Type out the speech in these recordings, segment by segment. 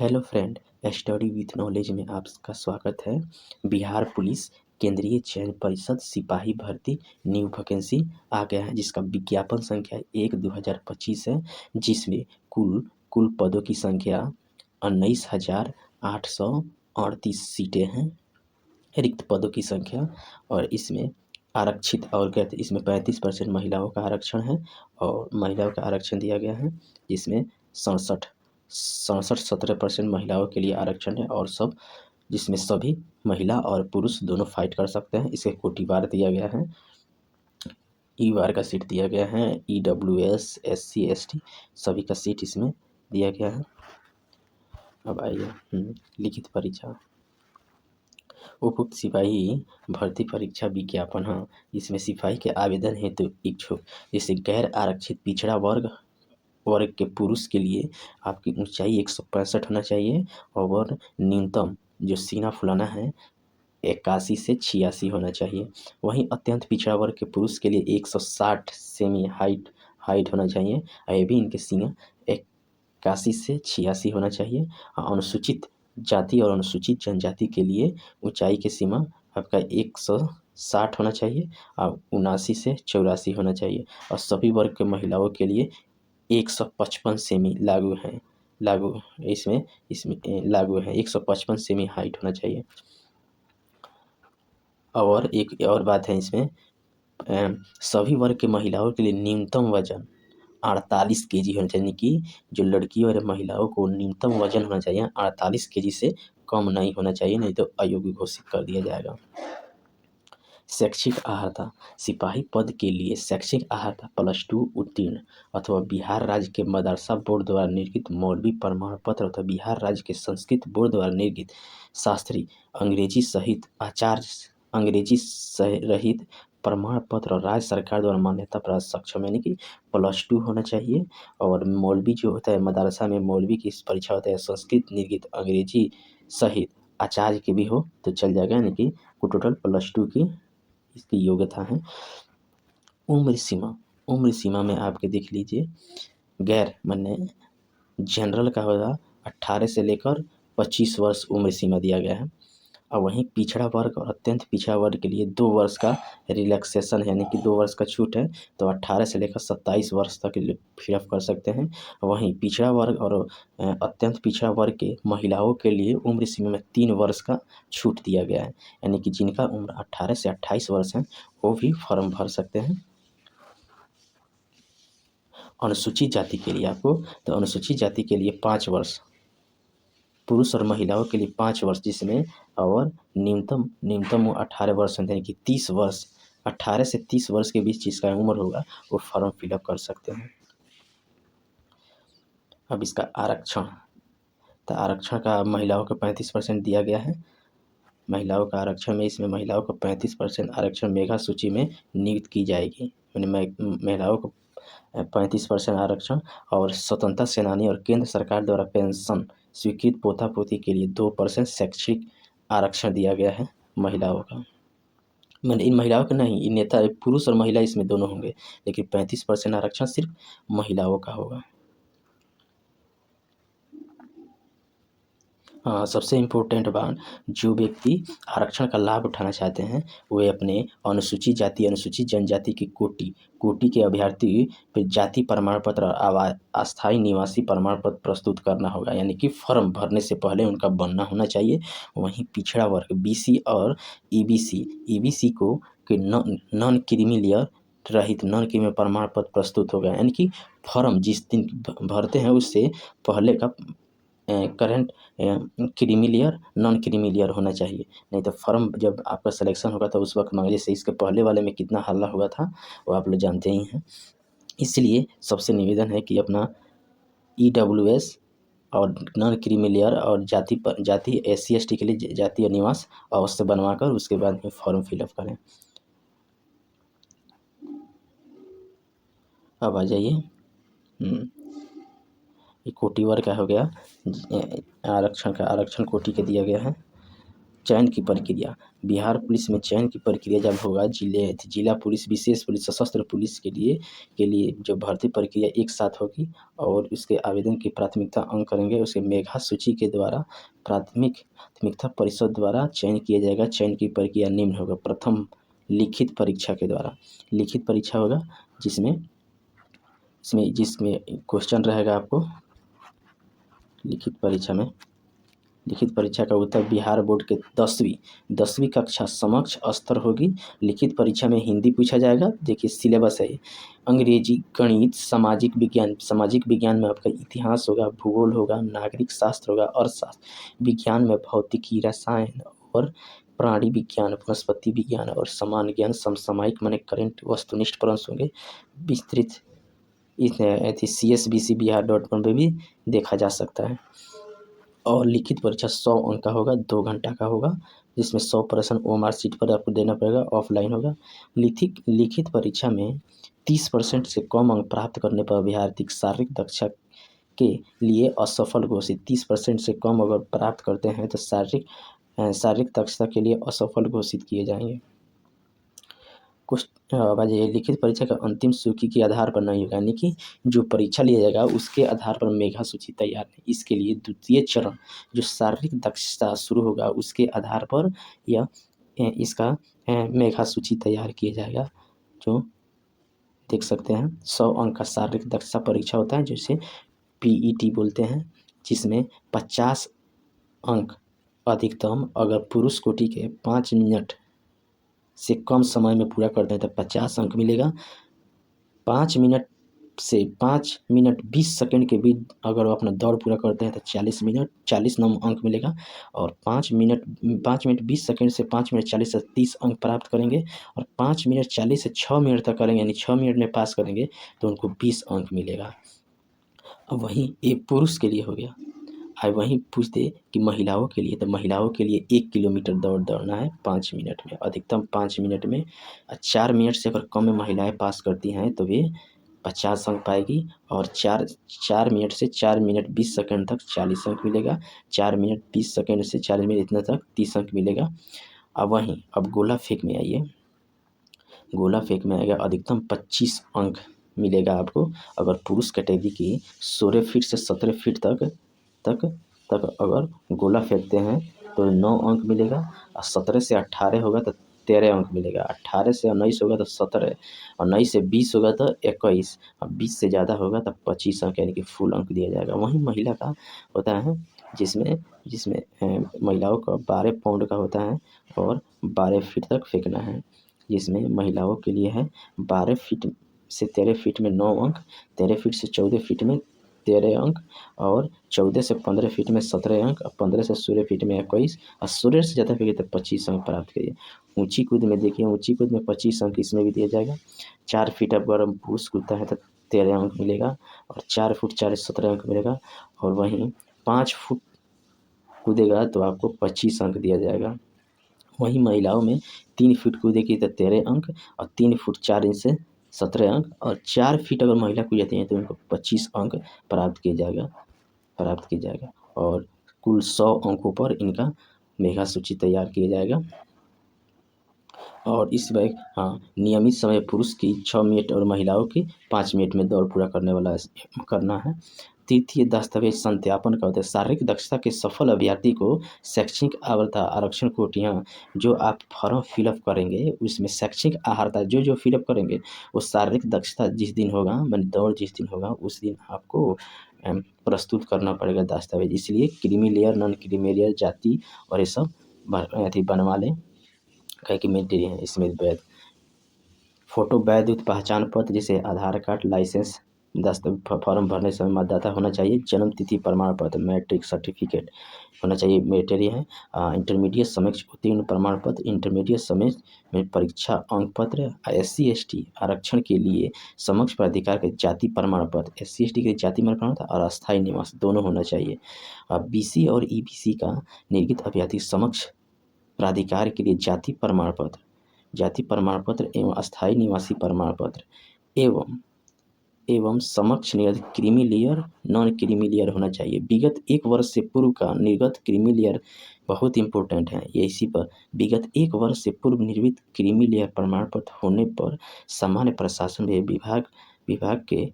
Hello friend, study with knowledge में आपका स्वागत है। बिहार पुलिस केंद्रीय चयन परिषद सिपाही भर्ती न्यू वैकेंसी आ गया है, जिसका विज्ञापन संख्या 1/2025 है, जिसमें कुल पदों की संख्या 19,838 सीटें हैं। रिक्त पदों की संख्या और इसमें आरक्षित और गैर इसमें 35% महिलाओं का आरक्षण है और महिलाओं का आरक्षण दिया गया है, जिसमें 17% महिलाओं के लिए आरक्षण है और जिसमें सभी महिला और पुरुष दोनों फाइट कर सकते हैं। इसे कोटिवार दिया गया है, ई वार का सीट दिया गया है, EWS SC ST सभी का सीट इसमें दिया गया है। अब आइए लिखित परीक्षा उपयुक्त सिपाही भर्ती परीक्षा विज्ञापन। हाँ, इसमें सिपाही के आवेदन हेतु इच्छुक जैसे गैर आरक्षित पिछड़ा वर्ग के पुरुष के लिए आपकी ऊंचाई 165 होना चाहिए और न्यूनतम जो सीना फुलाना है 81 से 86 होना चाहिए। वहीं अत्यंत पिछड़ा वर्ग के पुरुष के लिए 160 सेमी हाइट होना चाहिए। ये भी इनके सीना 81 से 86 होना चाहिए। अनुसूचित जाति और अनुसूचित जनजाति के लिए ऊंचाई की सीमा आपका 160 होना चाहिए और 79 से 84 होना चाहिए। और सभी वर्ग के महिलाओं के लिए 155 सेमी लागू है इसमें लागू है 155 सेमी हाइट होना चाहिए। और एक और बात है इसमें सभी वर्ग के महिलाओं के लिए न्यूनतम वजन 48 केजी होना चाहिए, यानी कि जो लड़कियों और महिलाओं को न्यूनतम वजन होना चाहिए 48 केजी से कम नहीं होना चाहिए, नहीं तो अयोग्य घोषित कर दिया जाएगा। शैक्षिक अर्हता सिपाही पद के लिए शैक्षिक अर्हता +2 उत्तीर्ण अथवा बिहार राज्य के मदरसा बोर्ड द्वारा निर्गत मौलवी प्रमाण पत्र अथवा बिहार राज्य के संस्कृत बोर्ड द्वारा निर्गत शास्त्री अंग्रेजी रहित प्रमाण पत्र और राज्य सरकार द्वारा मान्यता प्राप्त सक्षम, यानी कि +2 होना चाहिए। और मौलवी जो होता है मदरसा में मौलवी की परीक्षा होता है संस्कृत निर्गत अंग्रेजी सहित आचार्य की भी हो तो चल जाएगा, यानी कि टोटल +2 की इसकी योग्यता है। उम्र सीमा में आपके देख लीजिए, गैर माने जनरल का होगा 18 से लेकर 25 वर्ष उम्र सीमा दिया गया है। और वहीं पिछड़ा वर्ग और अत्यंत पिछड़ा वर्ग के लिए 2 वर्ष का रिलैक्सेशन है, यानी कि 2 वर्ष का छूट है, तो 18 से लेकर 27 वर्ष तक फिलअप कर सकते हैं। वहीं पिछड़ा वर्ग और अत्यंत पिछड़ा वर्ग के महिलाओं के लिए उम्र सीमा में 3 वर्ष का छूट दिया गया है, यानी कि जिनका उम्र 18 से 28 वर्ष है वो भी फॉर्म भर सकते हैं। अनुसूचित जाति के लिए तो अनुसूचित जाति के लिए 5 वर्ष, पुरुष और महिलाओं के लिए 5 वर्ष, जिसमें और न्यूनतम वो 18 वर्ष यानी कि 30 वर्ष, 18 से 30 वर्ष के बीच जिसका उम्र होगा वो फॉर्म फिलअप कर सकते हैं। अब इसका आरक्षण, तो आरक्षण का महिलाओं को 35% दिया गया है। महिलाओं का आरक्षण में इसमें महिलाओं को 35% आरक्षण मेगा सूची में नियुक्त की जाएगी, महिलाओं को 35% आरक्षण। और स्वतंत्रता सेनानी और केंद्र सरकार द्वारा पेंशन स्वीकृत पोता पोती के लिए 2% शैक्षिक आरक्षण दिया गया है महिलाओं का। मैंने इन महिलाओं का नहीं, इन नेता पुरुष और महिला इसमें दोनों होंगे, लेकिन 35% आरक्षण सिर्फ महिलाओं का होगा। हाँ, सबसे इम्पोर्टेंट बात, जो व्यक्ति आरक्षण का लाभ उठाना चाहते हैं वे अपने अनुसूचित जाति अनुसूचित जनजाति की कोटि के अभ्यर्थी पे जाति प्रमाण पत्र और अस्थायी निवासी प्रमाण पत्र प्रस्तुत करना होगा, यानी कि फॉर्म भरने से पहले उनका बनना होना चाहिए। वहीं पिछड़ा वर्ग BC और EBC को नॉन क्रीमी लेयर रहित नॉन क्रीमी प्रमाण पत्र प्रस्तुत होगा, यानी कि फॉर्म जिस दिन भरते हैं उससे पहले का current creamy layer non creamy layer होना चाहिए, नहीं तो फॉर्म जब आपका सिलेक्शन होगा तो उस वक्त मांगे से इसके पहले वाले में कितना हल्ला हुआ था वो आप लोग जानते ही हैं। इसलिए सबसे निवेदन है कि अपना EWS और नॉन क्रीमी लेयर और जाति SC ST के लिए जातीय निवास अवश्य बनवाकर उसके बाद में फॉर्म फिलअप करें। अब आ जाइए, ये कोटि वर्ग का हो गया, आरक्षण कोटि के दिया गया है। चयन की प्रक्रिया, बिहार पुलिस में चयन की प्रक्रिया जब होगा जिला पुलिस, विशेष पुलिस, सशस्त्र पुलिस के लिए जो भर्ती प्रक्रिया एक साथ होगी और उसके आवेदन की प्राथमिकता अंक करेंगे। उसके मेधा सूची के द्वारा प्राथमिकता परिषद द्वारा चयन किया जाएगा। चयन की प्रक्रिया निम्न होगा। प्रथम लिखित परीक्षा के द्वारा, लिखित परीक्षा होगा जिसमें क्वेश्चन रहेगा आपको लिखित परीक्षा का उत्तर बिहार बोर्ड के 10वीं कक्षा समक्ष स्तर होगी। लिखित परीक्षा में हिंदी पूछा जाएगा। देखिए सिलेबस है, अंग्रेजी, गणित, सामाजिक विज्ञान में आपका इतिहास होगा, भूगोल होगा, नागरिक शास्त्र होगा, अर्थशास्त्र, विज्ञान में भौतिकी, रसायन और प्राणी विज्ञान, वनस्पति विज्ञान और सामान्य ज्ञान, समसामयिक माने करंट वस्तुनिष्ठ प्रश्न होंगे। विस्तृत CSBC बिहार.com पे भी देखा जा सकता है। और लिखित परीक्षा 100 अंक का होगा, 2 घंटा का होगा, जिसमें 100 प्रश्न OMR शीट पर आपको देना पड़ेगा, ऑफलाइन होगा। लिखित परीक्षा में 30% से कम अंक प्राप्त करने पर अभ्यर्थी शारीरिक दक्षता के लिए असफल घोषित। 30% से कम अगर प्राप्त करते हैं तो शारीरिक दक्षता के लिए असफल घोषित किए जाएंगे। कुछ ये लिखित परीक्षा का अंतिम सूची के आधार पर नहीं होगा, यानी कि जो परीक्षा लिया जाएगा उसके आधार पर मेधा सूची तैयार है। इसके लिए द्वितीय चरण जो शारीरिक दक्षता शुरू होगा उसके आधार पर यह इसका मेधा सूची तैयार किया जाएगा। जो देख सकते हैं 100 अंक का शारीरिक दक्षता परीक्षा होता है, जिसे PET बोलते हैं, जिसमें 50 अंक अधिकतम अगर पुरुष कोटि के 5 मिनट से कम समय में पूरा करते हैं तो 50 अंक मिलेगा। 5 मिनट से 5 मिनट 20 सेकंड के बीच अगर वो अपना दौड़ पूरा करते हैं तो 40 अंक मिलेगा। और 5 मिनट 20 सेकंड से 5 मिनट 40 से 30 अंक प्राप्त करेंगे। और 5 मिनट 40 से 6 मिनट तक करेंगे, यानी 6 मिनट में पास करेंगे तो उनको 20 अंक मिलेगा। अब वहीं एक पुरुष के लिए हो गया। वहीं पूछते कि महिलाओं के लिए, तो महिलाओं के लिए 1 किलोमीटर दौड़ना है 5 मिनट में, अधिकतम 5 मिनट में। 4 मिनट से अगर कम में महिलाएं पास करती हैं तो वे 50 अंक पाएगी। और 4 मिनट से 4 मिनट 20 सेकंड तक 40 अंक मिलेगा। 4 मिनट 20 सेकंड से 40 मिनट इतना तक 30 अंक मिलेगा। अब गोला फेंक में आइए। गोला फेंक में आएगा, अधिकतम 25 अंक मिलेगा आपको। अगर पुरुष कैटेगरी की 16 फीट से 17 फीट तक अगर गोला फेंकते हैं तो 9 अंक मिलेगा। और 17 से 18 होगा तो 13 अंक मिलेगा। 18 से 19 होगा तो 17, 19 से 20 होगा तो 21, और 20 से ज़्यादा होगा तो 25 अंक, यानी कि फुल अंक दिया जाएगा। वहीं महिला का होता है जिसमें महिलाओं का 12 पाउंड का होता है और 12 फीट तक फेंकना है। जिसमें महिलाओं के लिए है 12 फीट से 13 फीट में 9 अंक, 13 फीट से 14 फीट में 13 अंक, और 14 से 15 फीट में 17 अंक, और 15 से 16 फीट में 21, और 16 से ज़्यादा फेंके तो 25 अंक प्राप्त करिए। ऊंची कूद में देखिए, ऊंची कूद में 25 अंक इसमें भी दिया जाएगा। 4 फीट अगर पुरुष कूदता है तो 13 अंक मिलेगा, और 4 फुट 4 17 अंक मिलेगा। और वहीं 5 फुट कूदेगा तो आपको 25 अंक दिया जाएगा। वहीं महिलाओं में 3 फीट कूदेगी तो 13 अंक, और 3 फुट 4 इंच से 17 अंक, और 4 फीट अगर महिला कूद जाती हैं तो उनको 25 अंक प्राप्त किया जाएगा। और कुल 100 अंकों पर इनका मेधा सूची तैयार किया जाएगा। और इस बार नियमित समय पुरुष की 6 मिनट और महिलाओं की 5 मिनट में दौड़ पूरा करना है। तृतीय दस्तावेज सत्यापन का होता है। शारीरिक दक्षता के सफल अभ्यर्थी को शैक्षणिक अर्हता आरक्षण कोटियाँ जो आप फॉर्म फिलअप करेंगे उसमें शैक्षणिक अर्हता जो फिलअप करेंगे वो शारीरिक दक्षता जिस दिन होगा, मैंने दौड़ जिस दिन होगा उस दिन आपको प्रस्तुत करना पड़ेगा दस्तावेज। इसलिए creamy layer, non creamy layer, जाति और ये सब बनवा लें, कहे कि मेरे हैं इसमें वैध फोटो, वैध पहचान पत्र जैसे आधार कार्ड, लाइसेंस, फॉर्म भरने समय मतदाता होना चाहिए, जन्म तिथि प्रमाण पत्र, मैट्रिक सर्टिफिकेट होना चाहिए, मेटेरियल है। इंटरमीडिएट समक्ष उत्तीर्ण प्रमाण पत्र, इंटरमीडिएट समक्ष में परीक्षा अंक पत्र, SC ST आरक्षण के लिए समक्ष प्राधिकार के जाति प्रमाण पत्र, SC ST के जाति प्रमाण पत्र और अस्थायी निवास दोनों होना चाहिए। BC और EBC का निर्गत अभ्यर्थी समक्ष प्राधिकार के लिए जाति प्रमाण पत्र एवं अस्थायी निवासी प्रमाण पत्र एवं एवं समक्ष निर्गत creamy layer non creamy layer होना चाहिए। विगत 1 वर्ष से पूर्व का निर्गत क्रीमी लेयर बहुत इंपॉर्टेंट है, ये इसी पर विगत 1 वर्ष से पूर्व निर्मित क्रीमी लेयर प्रमाण पत्र होने पर सामान्य प्रशासन विभाग के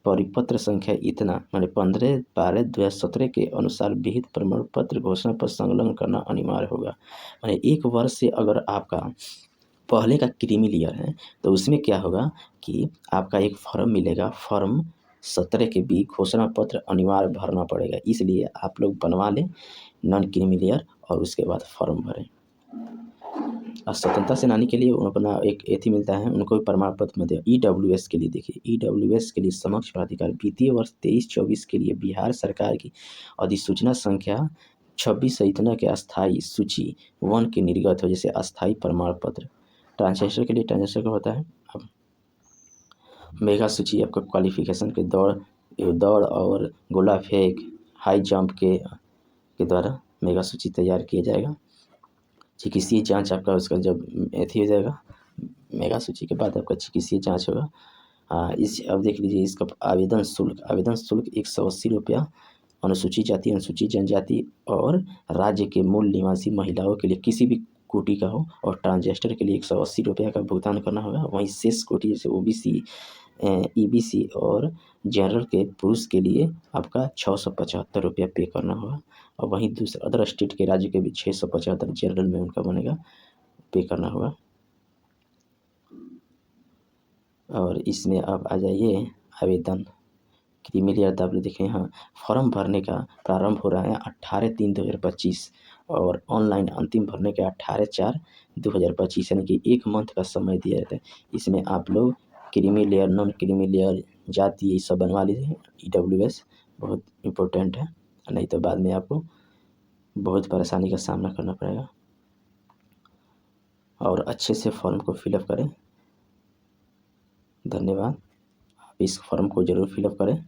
परिपत्र संख्या इतना माने 15/12/2017 के अनुसार विहित प्रमाण पत्र घोषणा पर संलग्न करना अनिवार्य होगा। माने 1 वर्ष से अगर आपका पहले का क्रीमी लेयर है तो उसमें क्या होगा कि आपका एक फॉर्म मिलेगा, फॉर्म 17 के बी घोषणा पत्र अनिवार्य भरना पड़ेगा, इसलिए आप लोग बनवा लें नॉन क्रीमी लेयर और उसके बाद फॉर्म भरें। और स्वतंत्रता सेनानी के लिए अपना एक एथी मिलता है, उनको भी प्रमाण पत्र में दे। ईडब्ल्यूएस के लिए देखिए, ईडब्ल्यूएस के लिए समक्ष प्राधिकार वित्तीय वर्ष 23-24 के लिए बिहार सरकार की अधिसूचना संख्या 26 से इतना के अस्थायी सूची 1 के निर्गत हो, जैसे अस्थायी प्रमाण पत्र। ट्रांसजेंडर के लिए ट्रांसजेंडर का होता है अब मेगा सूची, आपका क्वालिफिकेशन के दौड़ और गोला फेंक हाई जंप के द्वारा मेगा सूची तैयार किया जाएगा। चिकित्सीय जांच आपका उसका जब एथी हो जाएगा, मेगा सूची के बाद आपका चिकित्सीय जांच होगा। अब देख लीजिए इसका आवेदन शुल्क 180 रुपया अनुसूचित जाति, अनुसूचित जनजाति और राज्य के मूल निवासी महिलाओं के लिए किसी भी कोटि का हो, और ट्रांसजेंडर के लिए 180 रुपया का भुगतान करना होगा। वहीं शेष कोटि जैसे ओबीसी, ईबीसी और जनरल के पुरुष के लिए आपका 675 रुपया पे करना होगा। और वहीं दूसरे अदर स्टेट के राज्य के भी 675 जनरल में उनका बनेगा, पे करना होगा। और इसमें आप आ जाइए आवेदन क्रीमी लेयर तो आपने देखे यहाँ फॉर्म भरने का प्रारंभ हो रहा है 18/3/2025 और ऑनलाइन अंतिम भरने के 18/4/2025, यानी कि 1 मंथ का समय दिया जाता है। इसमें आप लोग creamy layer non creamy layer जाति ये सब बनवा लीजिए। ईडब्ल्यूएस बहुत इम्पोर्टेंट है, नहीं तो बाद में आपको बहुत परेशानी का सामना करना पड़ेगा। और अच्छे से फॉर्म को फिलअप करें। धन्यवाद। आप इस फॉर्म को ज़रूर फिलअप करें।